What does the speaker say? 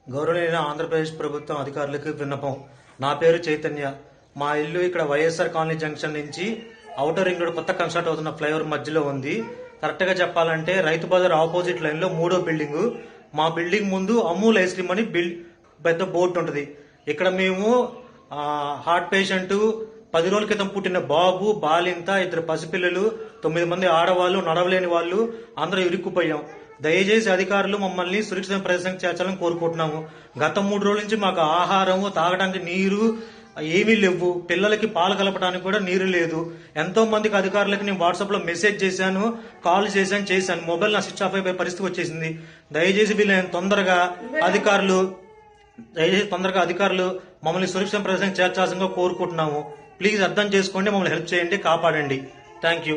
గౌరవనీయ ఆంధ్రప్రదేశ్ ప్రభుత్వం అధికారులకు విన్నపం. నా పేరు చైతన్య. మా ఇల్లు ఇక్కడ వైఎస్ఆర్ కాలనీ జంక్షన్ నుంచి ఔటర్ రింగ్ రోడ్ కొత్త కన్స్ట్రక్ట్ అవుతున్న ఫ్లైఓవర్ మధ్యలో ఉంది. కరెక్ట్ గా చెప్పాలంటే రైతు బజార్ ఆపోజిట్ లైన్ లో 3వ బిల్డింగ్. మా బిల్డింగ్ ముందు అమూల్ ఐస్ క్రీమ్ అని పెద్ద బోర్డు ఉంటుంది. ఇక్కడ మేము హార్ట్ పేషెంట్, 10 రోజుల క్రితం పుట్టిన బాబు, బాలింత, 2 పసిపిల్లలు, 9 మంది ఆడవాళ్లు, నడవలేని వాళ్ళు అందరూ ఇరుక్కుపోయాం. దయచేసి అధికారులు మమ్మల్ని సురక్షిత ప్రదేశానికి చేర్చాలని కోరుకుంటున్నాము. గత 3 రోజుల నుంచి మాకు ఆహారము, తాగడానికి నీరు ఏమీ లేవు. పిల్లలకి పాలు కలపడానికి కూడా నీరు లేదు. ఎంతో మందికి అధికారులకి నేను వాట్సాప్ లో మెసేజ్ చేశాను, కాల్ చేశాను. మొబైల్ నా స్విచ్ ఆఫ్ అయిపోయే పరిస్థితి వచ్చేసింది. దయచేసి వీళ్ళని తొందరగా అధికారులు మమ్మల్ని సురక్షిత ప్రదేశానికి చేర్చాల్సిందిగా కోరుకుంటున్నాము. ప్లీజ్ అర్థం చేసుకోండి, మమ్మల్ని హెల్ప్ చేయండి, కాపాడండి. Thank you.